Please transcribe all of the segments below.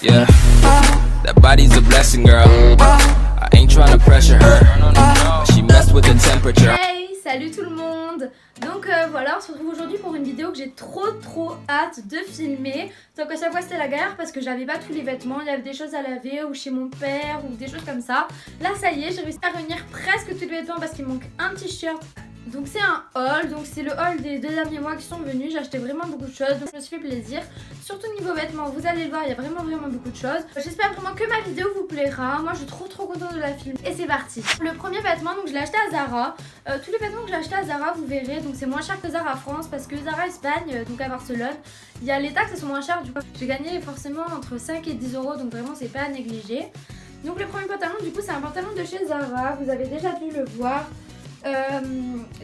Yeah, that body's a blessing, girl. I ain't trying to pressure her. She messed with the temperature. Hey, salut tout le monde. Donc voilà, on se retrouve aujourd'hui pour une vidéo que j'ai trop hâte de filmer. Donc à chaque fois c'était la galère parce que j'avais pas tous les vêtements, il y avait des choses à laver ou chez mon père ou des choses comme ça. Là ça y est, j'ai réussi à réunir presque tous les vêtements parce qu'il manque un t-shirt. Donc c'est un haul, donc c'est le haul des 2 derniers mois qui sont venus. J'ai acheté vraiment beaucoup de choses, donc je me suis fait plaisir. Surtout niveau vêtements, vous allez le voir, il y a vraiment beaucoup de choses. J'espère vraiment que ma vidéo vous plaira. Moi je suis trop contente de la filmer. Et c'est parti. Le premier vêtement, donc je l'ai acheté à Zara. Tous les vêtements que j'ai acheté à Zara, vous verrez, donc c'est moins cher que Zara France parce que Zara Espagne, donc à Barcelone, il y a les taxes, elles sont moins chères. Du coup j'ai gagné forcément entre 5 et 10 euros, donc vraiment c'est pas à négliger. Donc le premier pantalon, du coup c'est un pantalon de chez Zara, vous avez déjà dû le voir.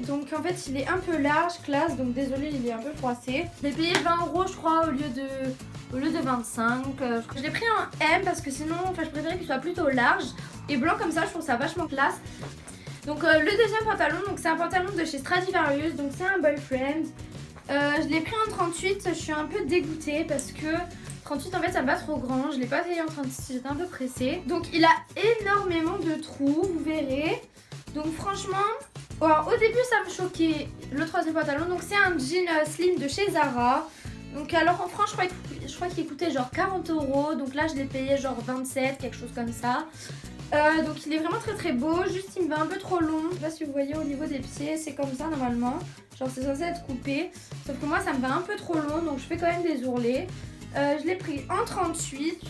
Donc en fait il est un peu large, classe, donc désolé il est un peu froissé. Je l'ai payé 20 euros je crois au lieu de 25. Je l'ai pris en M parce que sinon je préférais qu'il soit plutôt large et blanc comme ça, je trouve ça vachement classe. Donc le deuxième pantalon, donc c'est un pantalon de chez Stradivarius, donc c'est un boyfriend. Je l'ai pris en 38, je suis un peu dégoûtée parce que 38 en fait ça me va trop grand, je l'ai pas payé en 36, j'étais un peu pressée. Donc il a énormément de trous, vous verrez. Donc franchement, alors, au début ça me choquait le troisième pantalon. Donc c'est un jean slim de chez Zara. Donc alors en France je crois qu'il coûtait genre 40 euros. Donc là je l'ai payé genre 27, quelque chose comme ça. Donc il est vraiment très beau. Juste il me va un peu trop long. Je sais pas si vous voyez au niveau des pieds, c'est comme ça normalement. Genre c'est censé être coupé. Sauf que moi ça me va un peu trop long. Donc je fais quand même des ourlets. Je l'ai pris en 38.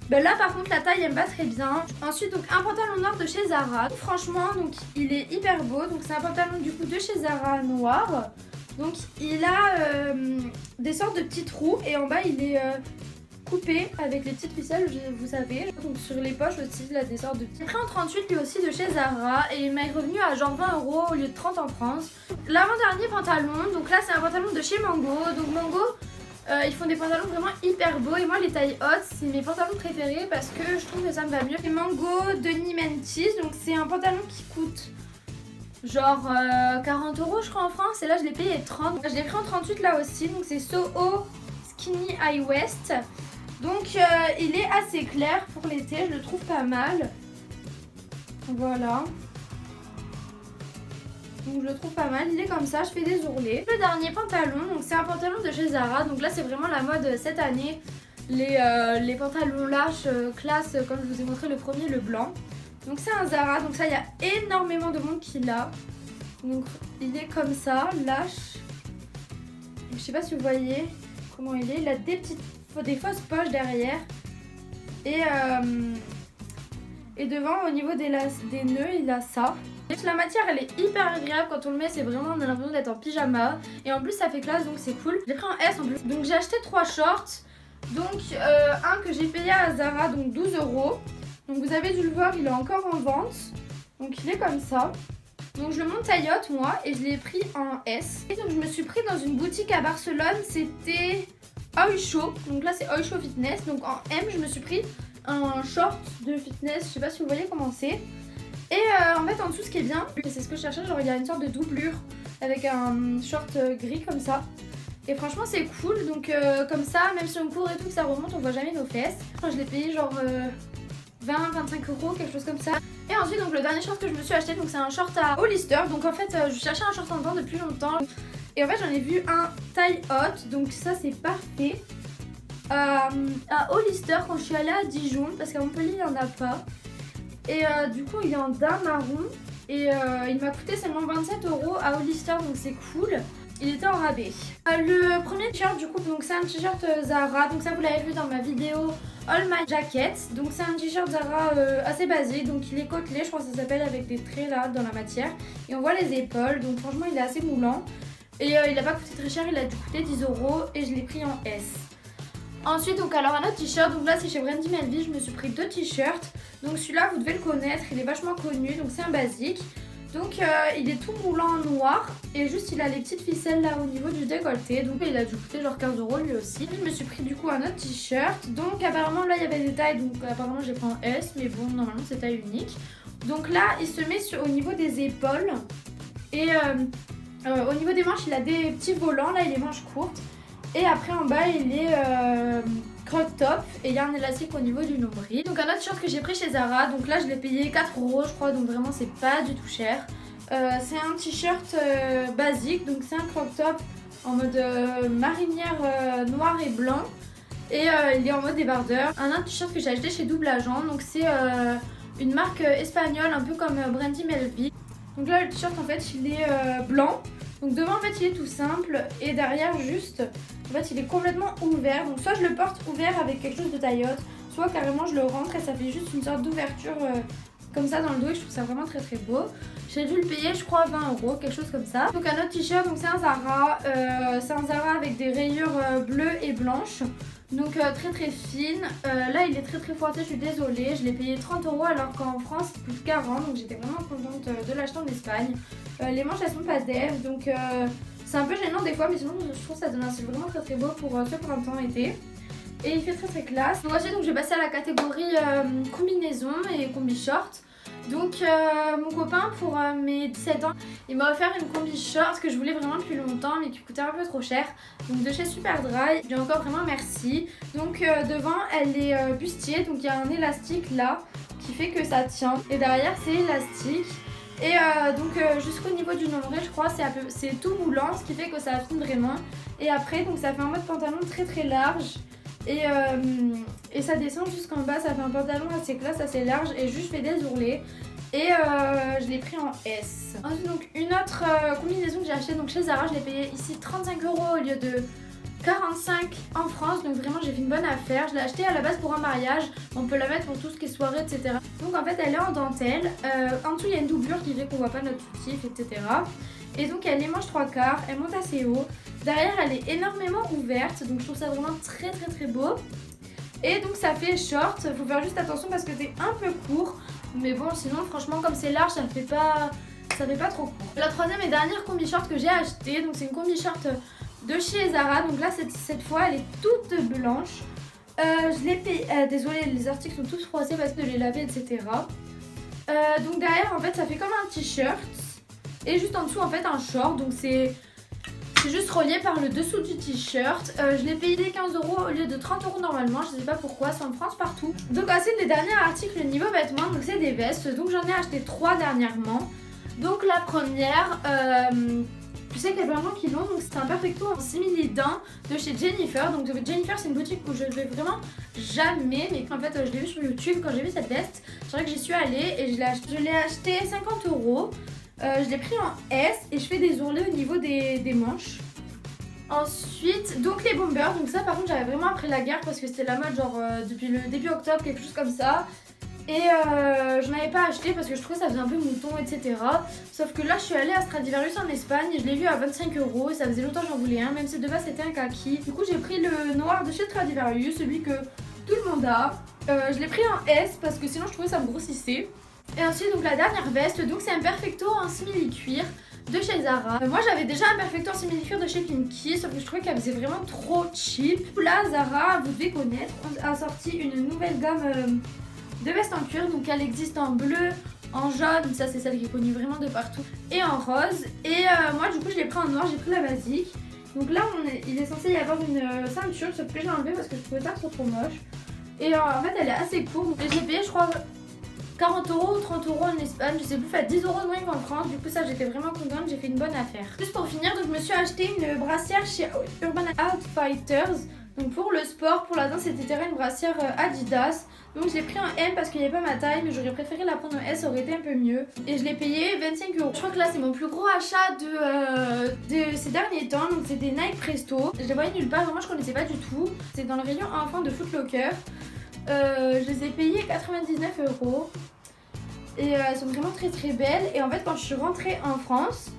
Ben là par contre la taille elle me va très bien. Ensuite donc un pantalon noir de chez Zara. Franchement donc il est hyper beau. Donc c'est un pantalon du coup de chez Zara noir. Donc il a des sortes de petits trous et en bas il est coupé avec les petites ficelles, vous savez. Donc sur les poches aussi il a des sortes de petits. J'ai pris en 38 lui aussi de chez Zara et il m'est revenu à genre 20 euros au lieu de 30 en France. L'avant-dernier pantalon, donc là c'est un pantalon de chez Mango. Donc Mango ils font des pantalons vraiment hyper beaux et moi les tailles hautes c'est mes pantalons préférés parce que je trouve que ça me va mieux. C'est Mango de Nimentis, donc c'est un pantalon qui coûte genre 40 euros je crois en France et là je l'ai payé 30. Je l'ai pris en 38 là aussi, donc c'est Soho Skinny High Waist. Donc il est assez clair pour l'été, je le trouve pas mal. Voilà. Donc je le trouve pas mal, il est comme ça, je fais des ourlets. Le dernier pantalon, donc c'est un pantalon de chez Zara. Donc là c'est vraiment la mode cette année. Les pantalons larges, classe, comme je vous ai montré le premier, le blanc. Donc c'est un Zara, donc ça il y a énormément de monde qui l'a. Donc il est comme ça, lâche. Je sais pas si vous voyez comment il est. Il a des fausses poches derrière. Et devant au niveau des nœuds il a ça. La matière elle est hyper agréable quand on le met, c'est vraiment, on a l'impression d'être en pyjama. Et en plus ça fait classe donc c'est cool. J'ai pris en S en plus. Donc j'ai acheté 3 shorts. Donc un que j'ai payé à Zara, donc 12 euros. Donc vous avez dû le voir, il est encore en vente. Donc il est comme ça. Donc je le monte taille haute moi et je l'ai pris en S. Et donc je me suis pris dans une boutique à Barcelone, c'était Oysho. Donc là c'est Oysho Fitness. Donc en M je me suis pris un short de fitness, je sais pas si vous voyez comment c'est. Et en fait en dessous ce qui est bien, c'est ce que je cherchais, genre il y a une sorte de doublure avec un short gris comme ça. Et franchement c'est cool, donc comme ça, même si on court et tout, que ça remonte, on voit jamais nos fesses. Je l'ai payé genre 20-25 euros, quelque chose comme ça. Et ensuite donc le dernier short que je me suis acheté, donc c'est un short à Hollister. Donc en fait je cherchais un short en temps depuis longtemps. Et en fait j'en ai vu un taille haute, donc ça c'est parfait. À Hollister quand je suis allée à Dijon, parce qu'à Montpellier il n'y en a pas. Et du coup il est en daim marron et il m'a coûté seulement 27 euros à Hollister, donc c'est cool. Il était en rabais. Le premier t-shirt du coup, donc c'est un t-shirt Zara, donc ça vous l'avez vu dans ma vidéo All My Jackets. Donc c'est un t-shirt Zara assez basique, donc il est côtelé, je crois que ça s'appelle, avec des traits là dans la matière. Et on voit les épaules, donc franchement il est assez moulant. Et il a pas coûté très cher, il a dû coûter 10 euros et je l'ai pris en S. Ensuite donc alors un autre t-shirt, donc là c'est chez Brandy Melville, je me suis pris 2 t-shirts. Donc celui-là vous devez le connaître, il est vachement connu, donc c'est un basique. Donc il est tout moulant en noir et juste il a les petites ficelles là au niveau du décolleté. Donc il a dû coûter genre 15 euros lui aussi. Je me suis pris du coup un autre t-shirt. Donc apparemment là il y avait des tailles, donc apparemment j'ai pris en S, mais bon normalement c'est taille unique. Donc là il se met au niveau des épaules et au niveau des manches il a des petits volants, là il est manches courtes. Et après en bas il est crop top et il y a un élastique au niveau du nombril. Donc un autre t-shirt que j'ai pris chez Zara, donc là je l'ai payé 4€ je crois, donc vraiment c'est pas du tout cher. C'est un t-shirt basique, donc c'est un crop top en mode marinière noir et blanc. Et il est en mode débardeur. Un autre t-shirt que j'ai acheté chez Double Agent, donc c'est une marque espagnole un peu comme Brandy Melville. Donc là le t-shirt en fait il est blanc. Donc devant en fait il est tout simple et derrière juste en fait il est complètement ouvert. Donc soit je le porte ouvert avec quelque chose de taille haute, soit carrément je le rentre et ça fait juste une sorte d'ouverture comme ça dans le dos et je trouve ça vraiment très très beau. J'ai dû le payer je crois 20€, quelque chose comme ça. Donc un autre t-shirt, donc c'est un Zara avec des rayures bleues et blanches. Donc très très fine. Là il est très très froissé, je suis désolée. Je l'ai payé 30€ alors qu'en France c'est plus de 40, donc j'étais vraiment contente de l'acheter en Espagne. Les manches elles sont pas dev, donc c'est un peu gênant des fois, mais sinon je trouve que ça donne un style vraiment très très beau pour ce printemps-été. Et il fait très très classe. Donc ensuite je vais passer à la catégorie combinaison et combi short. Donc mon copain pour mes 17 ans il m'a offert une combi short que je voulais vraiment depuis longtemps mais qui coûtait un peu trop cher, donc de chez Superdry. Je lui ai encore vraiment merci. Donc devant elle est bustier, donc il y a un élastique là qui fait que ça tient et derrière c'est élastique. Et donc jusqu'au niveau du nombril je crois c'est tout moulant, ce qui fait que ça affine vraiment. Et après donc ça fait un mode pantalon très très large. Et ça descend jusqu'en bas, ça fait un pantalon assez classe, assez large et juste je fais des ourlets. Et je l'ai pris en S. Ensuite donc une autre combinaison que j'ai acheté donc chez Zara, je l'ai payé ici 35€ au lieu de 45 en France, donc vraiment j'ai fait une bonne affaire. Je l'ai acheté à la base pour un mariage, on peut la mettre pour tout ce qui est soirée, etc. Donc en fait elle est en dentelle, en dessous il y a une doublure qui fait qu'on voit pas notre soutif, etc. Et donc elle est manche 3/4, elle monte assez haut. Derrière elle est énormément ouverte, donc je trouve ça vraiment très très très beau. Et donc ça fait short, faut faire juste attention parce que c'est un peu court. Mais bon sinon franchement comme c'est large ça fait pas trop court. La troisième et dernière combi short que j'ai acheté, donc c'est une combi short de chez Zara. Donc là cette fois elle est toute blanche. Je l'ai payé, désolée les articles sont tous froissés parce que je les lavé etc. Donc derrière en fait ça fait comme un t-shirt. Et juste en dessous en fait un short, donc c'est juste relié par le dessous du t-shirt. Je l'ai payé 15€ au lieu de 30€ normalement, je sais pas pourquoi, c'est en France partout. Donc ensuite les derniers articles niveau vêtements, donc c'est des vestes, donc j'en ai acheté 3 dernièrement. Donc la première, je sais qu'il y a vraiment qui l'ont, donc c'est un perfecto en simili-dents de chez Jennifer. Donc Jennifer c'est une boutique où je vais vraiment jamais, mais en fait je l'ai vu sur YouTube quand j'ai vu cette veste. C'est vrai que j'y suis allée et je l'ai acheté 50€. Je l'ai pris en S et je fais des ourlets au niveau des manches. Ensuite, donc les bombers, donc ça par contre j'avais vraiment après la guerre parce que c'était la mode genre depuis le début octobre, quelque chose comme ça. Et je n'avais pas acheté parce que je trouvais ça faisait un peu mouton etc. Sauf que là je suis allée à Stradivarius en Espagne et je l'ai vu à 25€ et ça faisait longtemps que j'en voulais un, même si de base c'était un kaki. Du coup j'ai pris le noir de chez Stradivarius, celui que tout le monde a. Je l'ai pris en S parce que sinon je trouvais ça me grossissait. Et ensuite donc la dernière veste, donc c'est un perfecto en simili cuir de chez Zara. Moi j'avais déjà un perfecto en simili cuir de chez Pinky, sauf que je trouvais qu'elle faisait vraiment trop cheap. Là Zara, vous devez connaître, a sorti une nouvelle gamme de vestes en cuir. Donc elle existe en bleu, en jaune, ça c'est celle qui est connue vraiment de partout, et en rose. Et moi du coup je l'ai pris en noir, j'ai pris la basique. Donc là il est censé y avoir une ceinture, sauf que j'ai enlevé parce que je trouvais ça trop moche. Et en fait elle est assez courte, et j'ai payé je crois 40€ ou 30€ en Espagne, je sais plus, fait 10€ de moins qu'en France. Du coup ça j'étais vraiment contente, j'ai fait une bonne affaire. Juste pour finir, donc je me suis acheté une brassière chez Urban Outfitters. Donc pour le sport, pour la danse etc, une brassière Adidas. Donc je l'ai pris en M parce qu'il n'y avait pas ma taille, mais j'aurais préféré la prendre en S, ça aurait été un peu mieux. Et je l'ai payé 25€. Je crois que là c'est mon plus gros achat de ces derniers temps. Donc c'est des Nike Presto. Je les voyais nulle part, vraiment je connaissais pas du tout. C'est dans le rayon enfant de Foot Locker. Je les ai payées 99€. Et elles sont vraiment très belles. Et en fait quand je suis rentrée en France,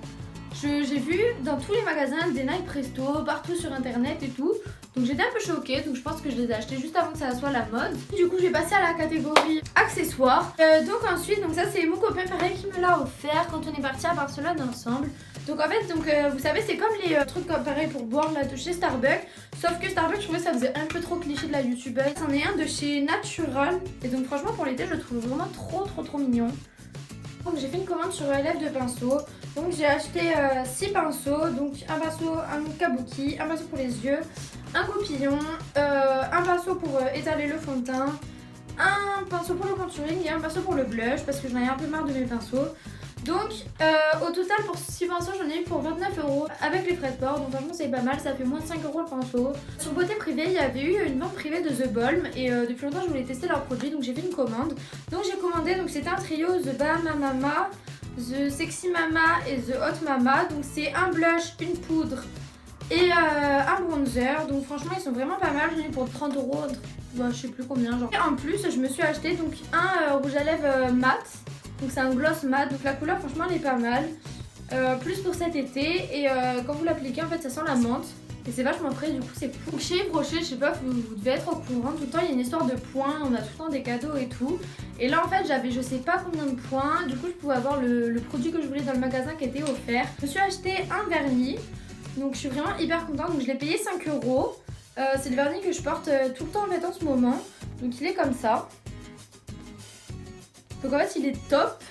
j'ai vu dans tous les magasins des Nike Presto, partout sur internet et tout. Donc j'étais un peu choquée, donc je pense que je les ai achetés juste avant que ça soit la mode. Du coup je vais passer à la catégorie accessoires. Donc ensuite, donc ça c'est mon copain pareil qui me l'a offert quand on est parti à Barcelone ensemble. Donc en fait, vous savez c'est comme les trucs comme pareil pour boire là de chez Starbucks. Sauf que Starbucks je trouvais ça faisait un peu trop cliché de la youtubeuse. C'en est un de chez Natural. Et donc franchement pour l'été je le trouve vraiment trop mignon. Donc j'ai fait une commande sur LF de pinceaux. Donc j'ai acheté 6 pinceaux. Donc un pinceau, un kabuki, un pinceau pour les yeux, un goupillon, un pinceau pour étaler le fond de teint, un pinceau pour le contouring et un pinceau pour le blush parce que j'en ai un peu marre de mes pinceaux. Donc au total pour 6 pinceaux j'en ai eu pour 29 € avec les frais de port, donc franchement c'est pas mal, ça fait moins de 5 € le pinceau. Sur Beauté Privée il y avait eu une vente privée de The Balm et depuis longtemps je voulais tester leurs produits donc j'ai fait une commande. Donc j'ai commandé, donc c'était un trio The Bahama Mama, The Sexy Mama et The Hot Mama. Donc c'est un blush, une poudre et un bronzer, donc franchement ils sont vraiment pas mal, j'en ai eu pour 30 €, bah, je sais plus combien genre. Et en plus je me suis acheté donc un rouge à lèvres mat. Donc c'est un gloss mat, donc la couleur franchement elle est pas mal. Plus pour cet été et quand vous l'appliquez en fait ça sent la menthe. Et c'est vachement frais, du coup c'est cool. Donc chez Yves Rocher, je sais pas, vous devez être au courant, tout le temps il y a une histoire de points, on a tout le temps des cadeaux et tout. Et là en fait j'avais je sais pas combien de points, du coup je pouvais avoir le produit que je voulais dans le magasin qui était offert. Je me suis acheté un vernis, donc je suis vraiment hyper contente, donc je l'ai payé 5 €. C'est le vernis que je porte tout le temps en fait en ce moment, donc il est comme ça. Donc en fait il est top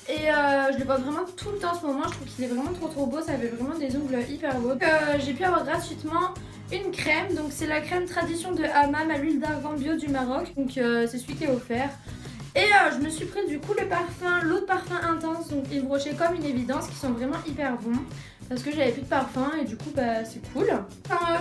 et je le porte vraiment tout le temps en ce moment, je trouve qu'il est vraiment trop beau, ça fait vraiment des ongles hyper beaux. J'ai pu avoir gratuitement une crème, donc c'est la crème tradition de Hammam à l'huile d'argan bio du Maroc, donc c'est celui qui est offert. Et je me suis pris du coup le parfum, l'eau de parfum intense, donc Yves Rocher comme une évidence, qui sont vraiment hyper bons. Parce que j'avais plus de parfum et du coup bah c'est cool.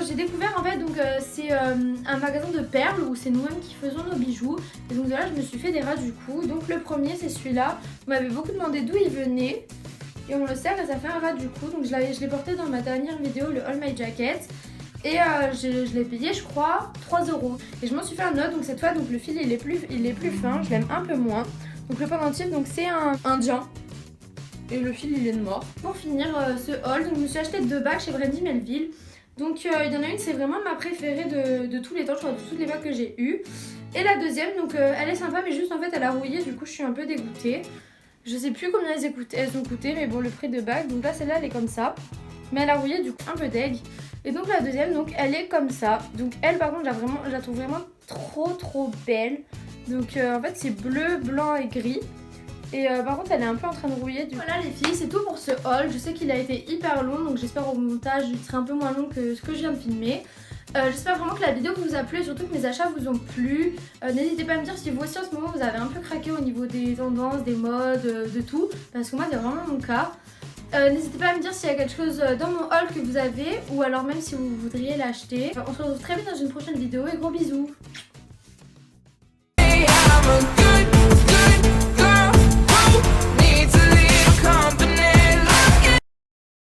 J'ai découvert en fait donc c'est un magasin de perles où c'est nous-mêmes qui faisons nos bijoux. Et donc de là je me suis fait des ras du coup. Donc le premier c'est celui-là. Vous m'avez beaucoup demandé d'où il venait. Et on le sert et ça fait un ras du coup. Donc je l'ai porté dans ma dernière vidéo, le All My Jacket. Et je l'ai payé je crois 3 €. Et je m'en suis fait un autre, donc cette fois donc le fil il est plus fin, je l'aime un peu moins. Donc le pendentif donc c'est un indien. Et le fil il est noir. Pour finir ce haul, donc je me suis acheté 2 bagues chez Brandy Melville. Donc il y en a une, c'est vraiment ma préférée de tous les temps, je crois, de toutes les bagues que j'ai eues. Et la deuxième, donc elle est sympa mais juste en fait elle a rouillé, du coup je suis un peu dégoûtée. Je sais plus combien elles ont coûté, mais bon le prix de bague. Donc là celle-là elle est comme ça, mais elle a rouillé du coup un peu deg. Et donc la deuxième, donc elle est comme ça. Donc elle par contre je la trouve vraiment trop belle. Donc en fait c'est bleu, blanc et gris. Et par contre elle est un peu en train de rouiller. Voilà les filles, c'est tout pour ce haul. Je sais qu'il a été hyper long, donc j'espère au montage il sera un peu moins long que ce que je viens de filmer. J'espère vraiment que la vidéo vous a plu et surtout que mes achats vous ont plu. N'hésitez pas à me dire si vous aussi en ce moment vous avez un peu craqué au niveau des tendances, des modes, de tout. Parce que moi c'est vraiment mon cas. N'hésitez pas à me dire s'il y a quelque chose dans mon haul que vous avez ou alors même si vous voudriez l'acheter. On se retrouve très vite dans une prochaine vidéo et gros bisous.